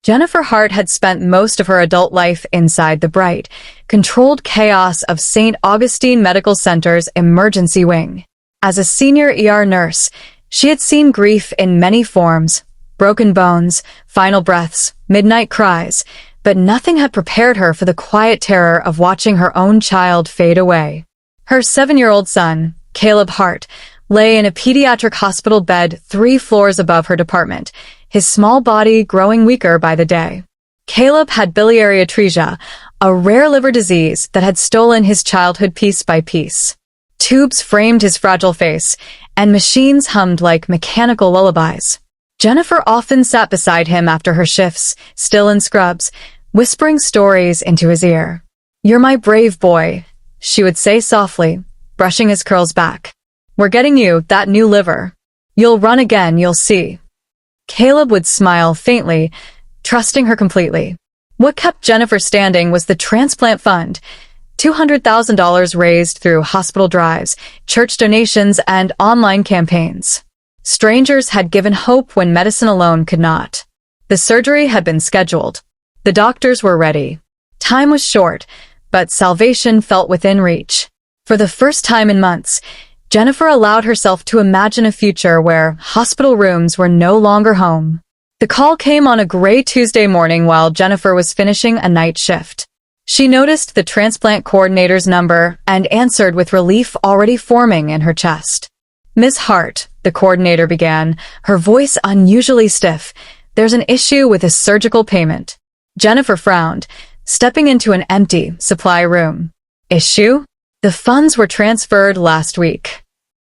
Jennifer Hart had spent most of her adult life inside the bright, controlled chaos of St. Augustine Medical Center's emergency wing. As a senior ER nurse, she had seen grief in many forms: broken bones, final breaths, midnight cries, but nothing had prepared her for the quiet terror of watching her own child fade away. Her 7-year-old son, Caleb Hart, lay in a pediatric hospital bed 3 floors above her department, his small body growing weaker by the day. Caleb had biliary atresia, a rare liver disease that had stolen his childhood piece by piece. Tubes framed his fragile face, and machines hummed like mechanical lullabies. Jennifer often sat beside him after her shifts, still in scrubs, whispering stories into his ear. "You're my brave boy," she would say softly, brushing his curls back. "We're getting you that new liver. You'll run again, you'll see." Caleb would smile faintly, trusting her completely. What kept Jennifer standing was the Transplant Fund, $200,000 raised through hospital drives, church donations, and online campaigns. Strangers had given hope when medicine alone could not. The surgery had been scheduled. The doctors were ready. Time was short, but salvation felt within reach. For the first time in months, Jennifer allowed herself to imagine a future where hospital rooms were no longer home. The call came on a gray Tuesday morning while Jennifer was finishing a night shift. She noticed the transplant coordinator's number and answered with relief already forming in her chest. "Miss Hart," the coordinator began, her voice unusually stiff, "there's an issue with a surgical payment." Jennifer frowned, stepping into an empty supply room. "Issue?" "The funds were transferred last week."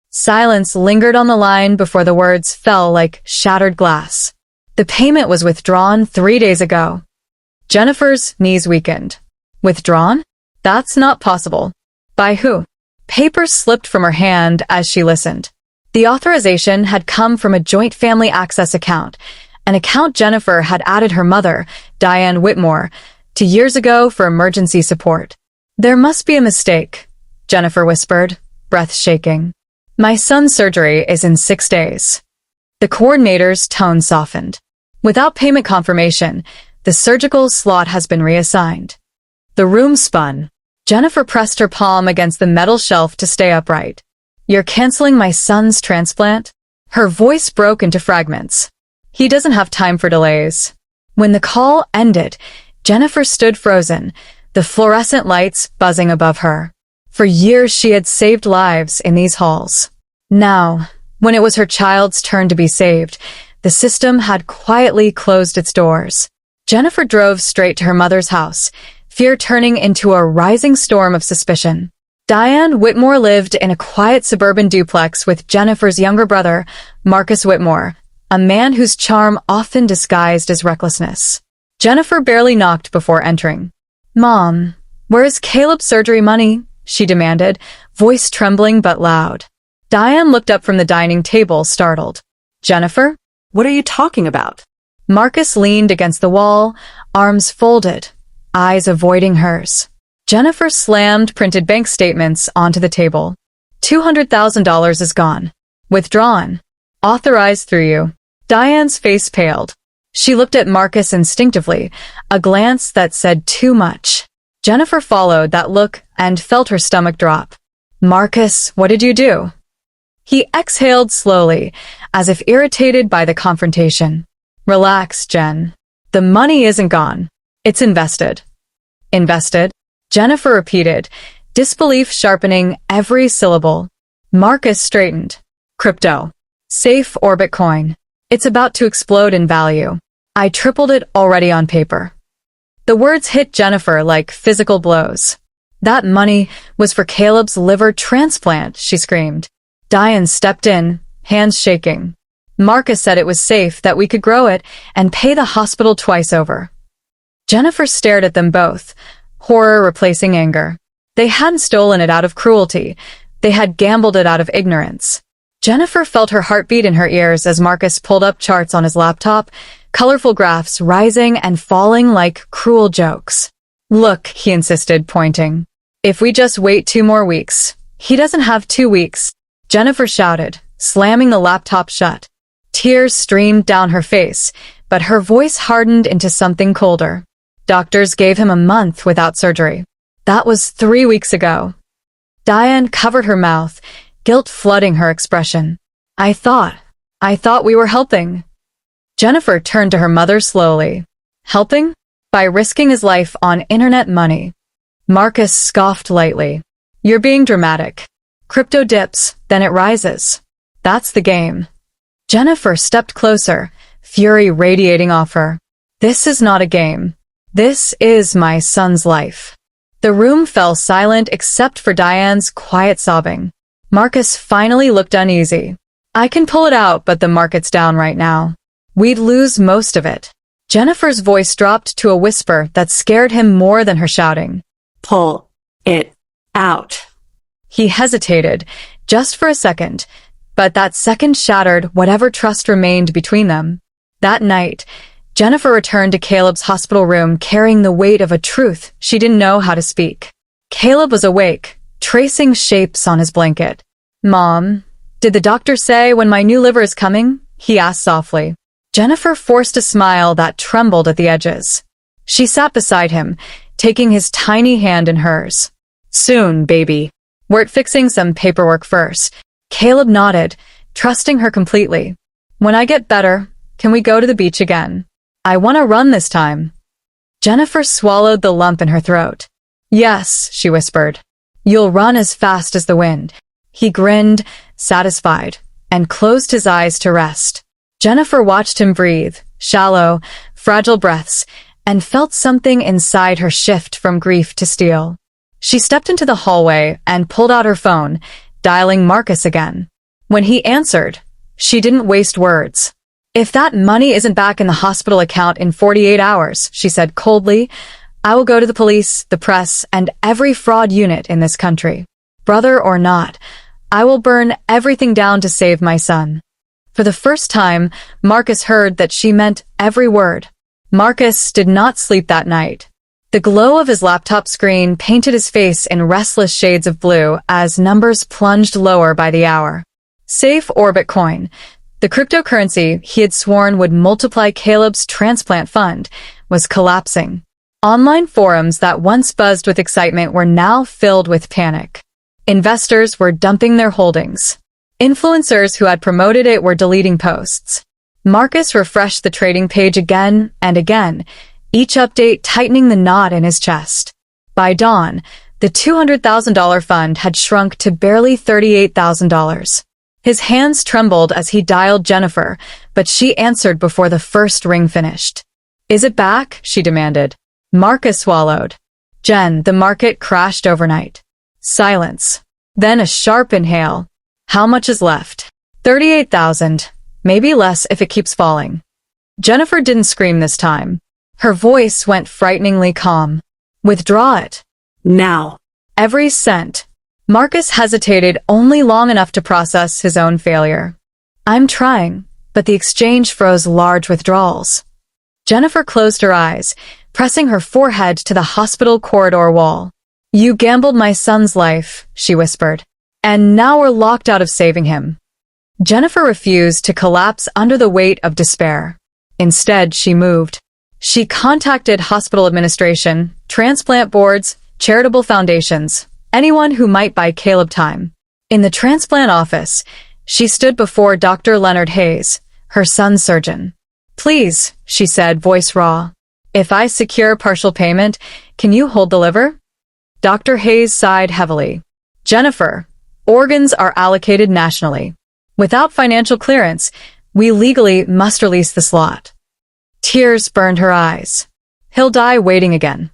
Silence lingered on the line before the words fell like shattered glass. "The payment was withdrawn 3 days ago." Jennifer's knees weakened. "Withdrawn? That's not possible." "By who?" Papers slipped from her hand as she listened. The authorization had come from a joint family access account, an account Jennifer had added her mother, Diane Whitmore, to years ago for emergency support. "There must be a mistake," Jennifer whispered, breath shaking. "My son's surgery is in 6 days." The coordinator's tone softened. "Without payment confirmation, the surgical slot has been reassigned." The room spun. Jennifer pressed her palm against the metal shelf to stay upright. "You're canceling my son's transplant?" Her voice broke into fragments. "He doesn't have time for delays." When the call ended, Jennifer stood frozen, the fluorescent lights buzzing above her. For years she had saved lives in these halls. Now, when it was her child's turn to be saved, the system had quietly closed its doors. Jennifer drove straight to her mother's house, fear turning into a rising storm of suspicion. Diane Whitmore lived in a quiet suburban duplex with Jennifer's younger brother, Marcus Whitmore, a man whose charm often disguised as recklessness. Jennifer barely knocked before entering. "Mom, where is Caleb's surgery money?" she demanded, voice trembling but loud. Diane looked up from the dining table, startled. "Jennifer? What are you talking about?" Marcus leaned against the wall, arms folded, eyes avoiding hers. Jennifer slammed printed bank statements onto the table. $200,000 is gone. Withdrawn. Authorized through you. Diane's face paled. She looked at Marcus instinctively, a glance that said too much. Jennifer followed that look and felt her stomach drop. "Marcus, what did you do?" He exhaled slowly, as if irritated by the confrontation. "Relax, Jen. The money isn't gone. It's invested." "Invested?" Jennifer repeated, disbelief sharpening every syllable. Marcus straightened. "Crypto. Safe or Bitcoin. It's about to explode in value. I tripled it already on paper." The words hit Jennifer like physical blows. "That money was for Caleb's liver transplant," she screamed. Diane stepped in, hands shaking. "Marcus said it was safe, that we could grow it and pay the hospital twice over." Jennifer stared at them both, horror replacing anger. They hadn't stolen it out of cruelty. They had gambled it out of ignorance. Jennifer felt her heartbeat in her ears as Marcus pulled up charts on his laptop, colorful graphs rising and falling like cruel jokes. "Look," he insisted, pointing. "If we just wait 2 more weeks." "He doesn't have 2 weeks," Jennifer shouted, slamming the laptop shut. Tears streamed down her face, but her voice hardened into something colder. Doctors gave him a month without surgery. That was 3 weeks ago. Diane covered her mouth, guilt flooding her expression. I thought we were helping. Jennifer turned to her mother slowly. Helping? By risking his life on internet money. Marcus scoffed lightly. You're being dramatic. Crypto dips, then it rises. That's the game. Jennifer stepped closer, fury radiating off her. This is not a game. This is my son's life. The room fell silent except for Diane's quiet sobbing. Marcus finally looked uneasy. I can pull it out, but the market's down right now. We'd lose most of it. Jennifer's voice dropped to a whisper that scared him more than her shouting. Pull it out. He hesitated, just for a second, but that second shattered whatever trust remained between them. That night, Jennifer returned to Caleb's hospital room carrying the weight of a truth she didn't know how to speak. Caleb was awake, tracing shapes on his blanket. Mom, did the doctor say when my new liver is coming? He asked softly. Jennifer forced a smile that trembled at the edges. She sat beside him, taking his tiny hand in hers. Soon, baby. We're fixing some paperwork first. Caleb nodded, trusting her completely. When I get better, can we go to the beach again? I want to run this time. Jennifer swallowed the lump in her throat. Yes, she whispered. You'll run as fast as the wind. He grinned, satisfied, and closed his eyes to rest. Jennifer watched him breathe, shallow, fragile breaths, and felt something inside her shift from grief to steel. She stepped into the hallway and pulled out her phone, dialing Marcus again. When he answered, she didn't waste words. If that money isn't back in the hospital account in 48 hours, she said coldly, I will go to the police, the press, and every fraud unit in this country. Brother or not, I will burn everything down to save my son. For the first time, Marcus heard that she meant every word. Marcus did not sleep that night. The glow of his laptop screen painted his face in restless shades of blue as numbers plunged lower by the hour. Safe Orbit coin, the cryptocurrency he had sworn would multiply Caleb's transplant fund, was collapsing. Online forums that once buzzed with excitement were now filled with panic. Investors were dumping their holdings. Influencers who had promoted it were deleting posts. Marcus refreshed the trading page again and again, each update tightening the knot in his chest. By dawn, the $200,000 fund had shrunk to barely $38,000. His hands trembled as he dialed Jennifer, but she answered before the first ring finished. Is it back? She demanded. Marcus swallowed. Jen, the market crashed overnight. Silence. Then a sharp inhale. How much is left? 38,000. Maybe less if it keeps falling. Jennifer didn't scream this time. Her voice went frighteningly calm. Withdraw it. Now. Every cent. Marcus hesitated only long enough to process his own failure. I'm trying, but the exchange froze large withdrawals. Jennifer closed her eyes, pressing her forehead to the hospital corridor wall. You gambled my son's life, she whispered. And now we're locked out of saving him. Jennifer refused to collapse under the weight of despair. Instead, she moved. She contacted hospital administration, transplant boards, charitable foundations, anyone who might buy Caleb time. In the transplant office, she stood before Dr. Leonard Hayes, her son's surgeon. Please, she said, voice raw. If I secure partial payment, can you hold the liver? Dr. Hayes sighed heavily. Jennifer, organs are allocated nationally. Without financial clearance, we legally must release the slot. Tears burned her eyes. He'll die waiting again.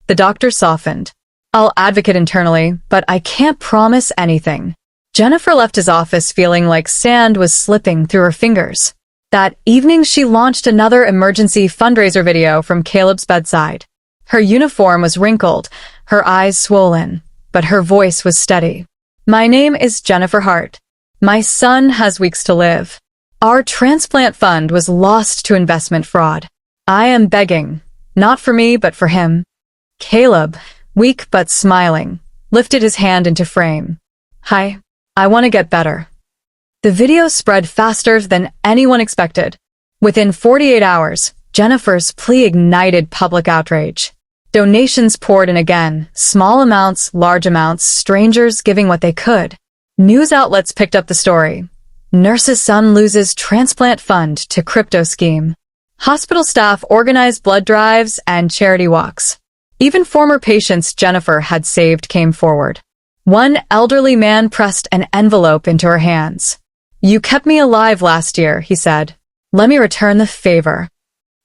The doctor softened. I'll advocate internally, but I can't promise anything. Jennifer left his office feeling like sand was slipping through her fingers. That evening she launched another emergency fundraiser video from Caleb's bedside. Her uniform was wrinkled, her eyes swollen, but her voice was steady. My name is Jennifer Hart. My son has weeks to live. Our transplant fund was lost to investment fraud. I am begging, not for me but for him. Caleb, weak but smiling, lifted his hand into frame. Hi, I want to get better. The video spread faster than anyone expected. Within 48 hours, Jennifer's plea ignited public outrage. Donations poured in again, small amounts, large amounts, strangers giving what they could. News outlets picked up the story. Nurse's son loses transplant fund to crypto scheme. Hospital staff organized blood drives and charity walks. Even former patients Jennifer had saved came forward. One elderly man pressed an envelope into her hands. "You kept me alive last year," he said. "Let me return the favor."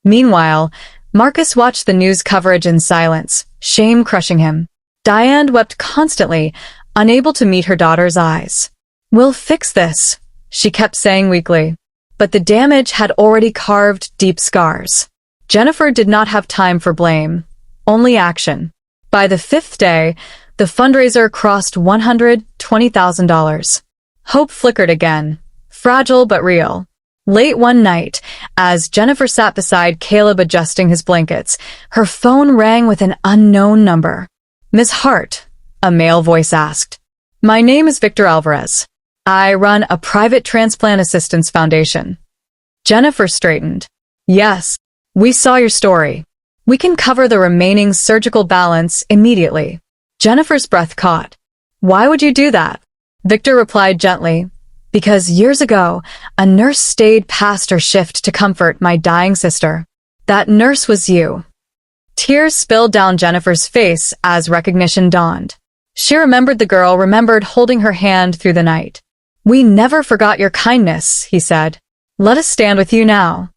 Meanwhile, Marcus watched the news coverage in silence, shame crushing him. Diane wept constantly, unable to meet her daughter's eyes. "We'll fix this," she kept saying weakly. But the damage had already carved deep scars. Jennifer did not have time for blame, only action. By the 5th day, the fundraiser crossed $120,000. Hope flickered again, fragile but real. Late one night, as Jennifer sat beside Caleb adjusting his blankets, her phone rang with an unknown number. "Miss Hart," a male voice asked. "My name is Victor Alvarez. I run a private transplant assistance foundation." Jennifer straightened. "Yes, we saw your story. We can cover the remaining surgical balance immediately." Jennifer's breath caught. "Why would you do that?" Victor replied gently. "Because years ago, a nurse stayed past her shift to comfort my dying sister. That nurse was you." Tears spilled down Jennifer's face as recognition dawned. She remembered the girl, remembered holding her hand through the night. "We never forgot your kindness," he said. "Let us stand with you now."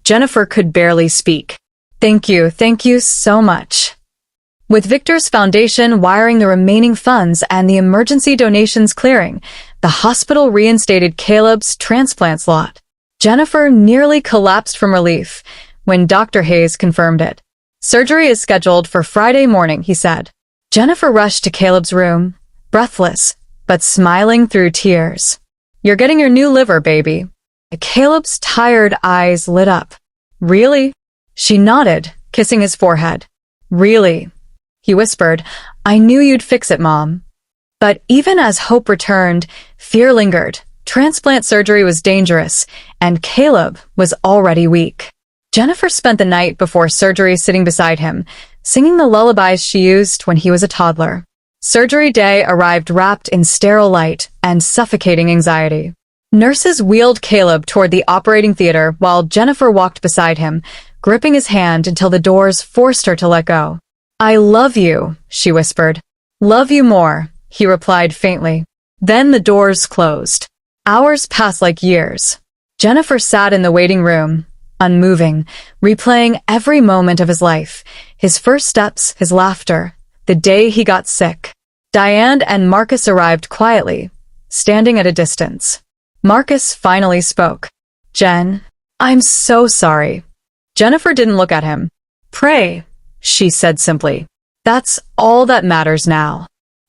Jennifer could barely speak. Thank you so much." With Victor's foundation wiring the remaining funds and the emergency donations clearing, the hospital reinstated Caleb's transplant slot. Jennifer nearly collapsed from relief when Dr. Hayes confirmed it. "Surgery is scheduled for Friday morning," he said. Jennifer rushed to Caleb's room, breathless, but smiling through tears. "You're getting your new liver, baby." Caleb's tired eyes lit up. "Really?" She nodded, kissing his forehead. "Really?" He whispered, "I knew you'd fix it, Mom." But even as hope returned, fear lingered. Transplant surgery was dangerous, and Caleb was already weak. Jennifer spent the night before surgery sitting beside him, singing the lullabies she used when he was a toddler. Surgery day arrived wrapped in sterile light and suffocating anxiety. Nurses wheeled Caleb toward the operating theater while Jennifer walked beside him, gripping his hand until the doors forced her to let go. "I love you," she whispered. "Love you more," he replied faintly. Then the doors closed. Hours passed like years. Jennifer sat in the waiting room, unmoving, replaying every moment of his life, his first steps, his laughter, the day he got sick. Diane and Marcus arrived quietly, standing at a distance. Marcus finally spoke. "Jen, I'm so sorry." Jennifer didn't look at him. "Pray," she said simply. "That's all that matters now."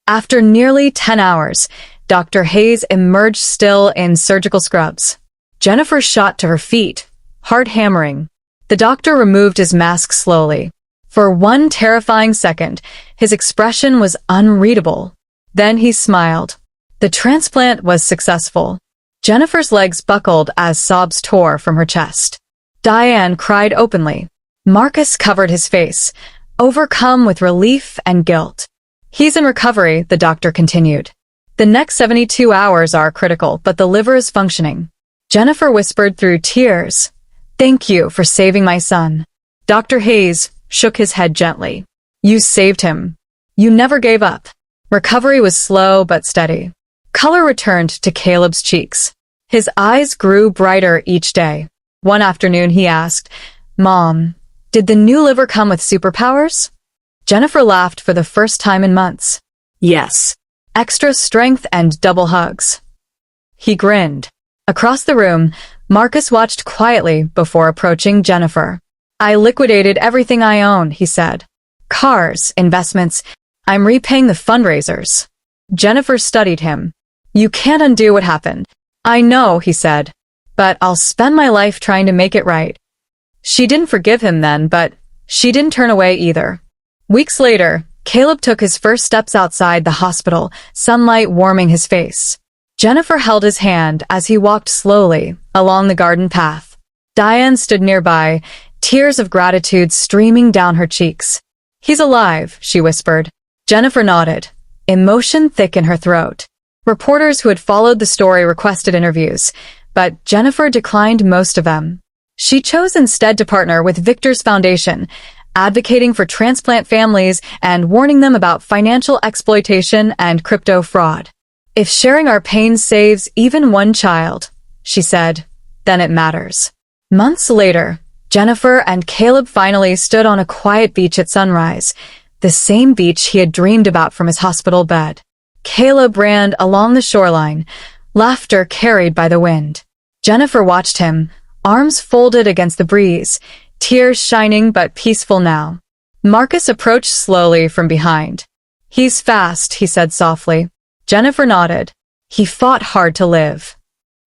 After nearly 10 hours, Dr. Hayes emerged still in surgical scrubs. Jennifer shot to her feet, heart hammering. The doctor removed his mask slowly. For one terrifying second, his expression was unreadable. Then he smiled. The transplant was successful. Jennifer's legs buckled as sobs tore from her chest. Diane cried openly. Marcus covered his face, overcome with relief and guilt. "He's in recovery," the doctor continued. "The next 72 hours are critical, but the liver is functioning." Jennifer whispered through tears, "Thank you for saving my son." Dr. Hayes shook his head gently. "You saved him. You never gave up." Recovery was slow but steady. Color returned to Caleb's cheeks. His eyes grew brighter each day. One afternoon he asked, "Mom, did the new liver come with superpowers?" Jennifer laughed for the first time in months. "Yes." "Extra strength and double hugs." He grinned. Across the room, Marcus watched quietly before approaching Jennifer. "I liquidated everything I own," he said. "Cars, investments. I'm repaying the fundraisers." Jennifer studied him. "You can't undo what happened." "I know," he said, "but I'll spend my life trying to make it right." She didn't forgive him then, but she didn't turn away either. Weeks later, Caleb took his first steps outside the hospital, sunlight warming his face. Jennifer held his hand as he walked slowly along the garden path. Diane stood nearby, tears of gratitude streaming down her cheeks. "He's alive," she whispered. Jennifer nodded, emotion thick in her throat. Reporters who had followed the story requested interviews, but Jennifer declined most of them. She chose instead to partner with Victor's Foundation, advocating for transplant families and warning them about financial exploitation and crypto fraud. "If sharing our pain saves even one child," she said, "then it matters." Months later, Jennifer and Caleb finally stood on a quiet beach at sunrise, the same beach he had dreamed about from his hospital bed. Caleb ran along the shoreline, laughter carried by the wind. Jennifer watched him, arms folded against the breeze, tears shining but peaceful now. Marcus approached slowly from behind. "He's fast," he said softly. Jennifer nodded. "He fought hard to live."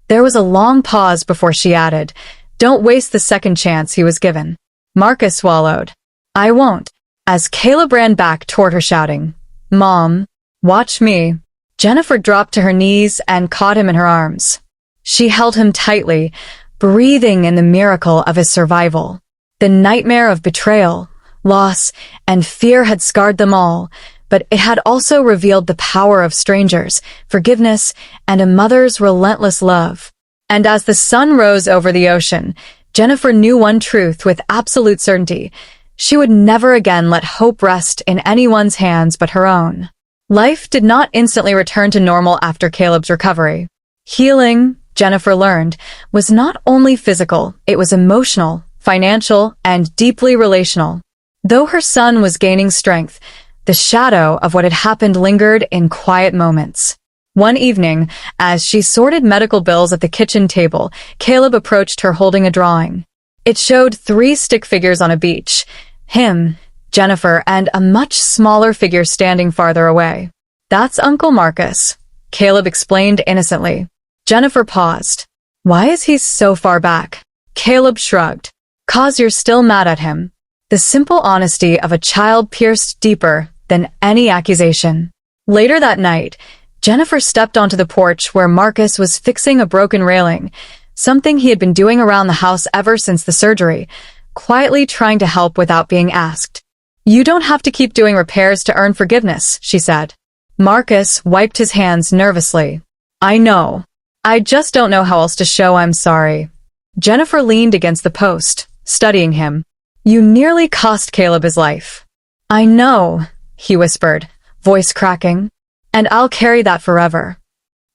There was a long pause before she added, "Don't waste the second chance he was given." Marcus swallowed. "I won't," as Caleb ran back toward her shouting, "Mom, watch me." Jennifer dropped to her knees and caught him in her arms. She held him tightly, breathing in the miracle of his survival. The nightmare of betrayal, loss, and fear had scarred them all, but it had also revealed the power of strangers, forgiveness, and a mother's relentless love. And as the sun rose over the ocean, Jennifer knew one truth with absolute certainty. She would never again let hope rest in anyone's hands but her own. Life did not instantly return to normal after Caleb's recovery. Healing, Jennifer learned, was not only physical, it was emotional, financial, and deeply relational. Though her son was gaining strength, the shadow of what had happened lingered in quiet moments. One evening, as she sorted medical bills at the kitchen table, Caleb approached her holding a drawing. It showed 3 stick figures on a beach, him, Jennifer, and a much smaller figure standing farther away. "That's Uncle Marcus," Caleb explained innocently. Jennifer paused. "Why is he so far back?" Caleb shrugged. "'Cause you're still mad at him." The simple honesty of a child pierced deeper than any accusation. Later that night, Jennifer stepped onto the porch where Marcus was fixing a broken railing, something he had been doing around the house ever since the surgery, quietly trying to help without being asked. "You don't have to keep doing repairs to earn forgiveness," she said. Marcus wiped his hands nervously. "I know. I just don't know how else to show I'm sorry." Jennifer leaned against the post, studying him. "You nearly cost Caleb his life." "I know," he whispered, voice cracking. "And I'll carry that forever."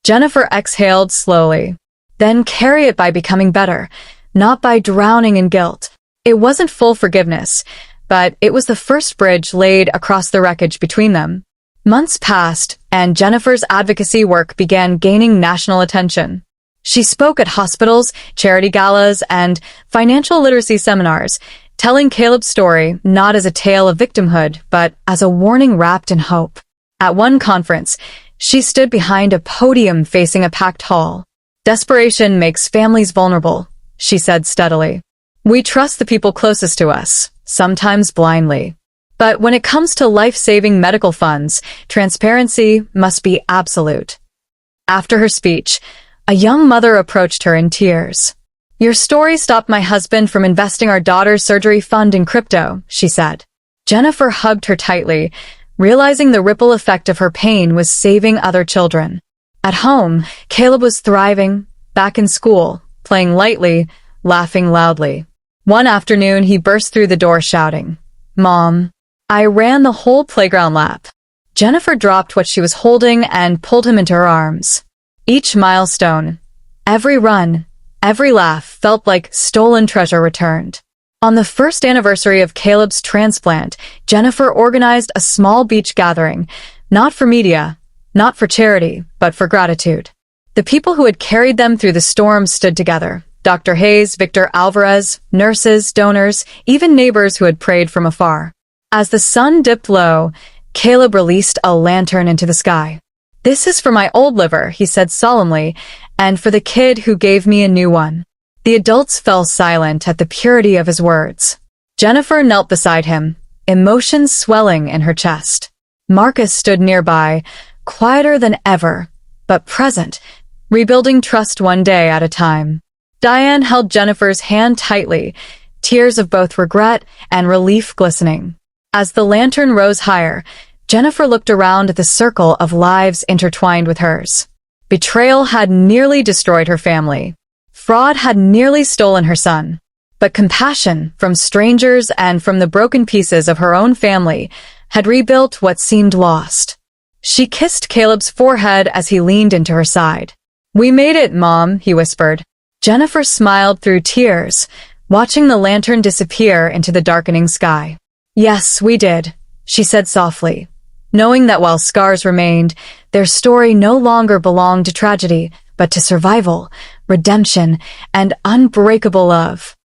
Jennifer exhaled slowly. Then carry it by becoming better, not by drowning in guilt. It wasn't full forgiveness, but it was the first bridge laid across the wreckage between them. Months passed, and Jennifer's advocacy work began gaining national attention. She spoke at hospitals, charity galas, and financial literacy seminars, telling Caleb's story not as a tale of victimhood, but as a warning wrapped in hope. At one conference, she stood behind a podium facing a packed hall. "Desperation makes families vulnerable," she said steadily. "We trust the people closest to us, sometimes blindly. But when it comes to life-saving medical funds, transparency must be absolute." After her speech, a young mother approached her in tears. "Your story stopped my husband from investing our daughter's surgery fund in crypto," she said. Jennifer hugged her tightly, realizing the ripple effect of her pain was saving other children. At home, Caleb was thriving, back in school, playing lightly, laughing loudly. One afternoon, he burst through the door shouting, "Mom, I ran the whole playground lap." Jennifer dropped what she was holding and pulled him into her arms. Each milestone, every run, every laugh felt like stolen treasure returned. On the first anniversary of Caleb's transplant, Jennifer organized a small beach gathering, not for media, not for charity, but for gratitude. The people who had carried them through the storm stood together. Dr. Hayes, Victor Alvarez, nurses, donors, even neighbors who had prayed from afar. As the sun dipped low, Caleb released a lantern into the sky. "This is for my old liver," he said solemnly, "and for the kid who gave me a new one." The adults fell silent at the purity of his words. Jennifer knelt beside him, emotions swelling in her chest. Marcus stood nearby, quieter than ever, but present, rebuilding trust one day at a time. Diane held Jennifer's hand tightly, tears of both regret and relief glistening. As the lantern rose higher, Jennifer looked around at the circle of lives intertwined with hers. Betrayal had nearly destroyed her family. Fraud had nearly stolen her son. But compassion, from strangers and from the broken pieces of her own family, had rebuilt what seemed lost. She kissed Caleb's forehead as he leaned into her side. "We made it, Mom," he whispered. Jennifer smiled through tears, watching the lantern disappear into the darkening sky. "Yes, we did," she said softly, knowing that while scars remained, their story no longer belonged to tragedy, but to survival, redemption, and unbreakable love.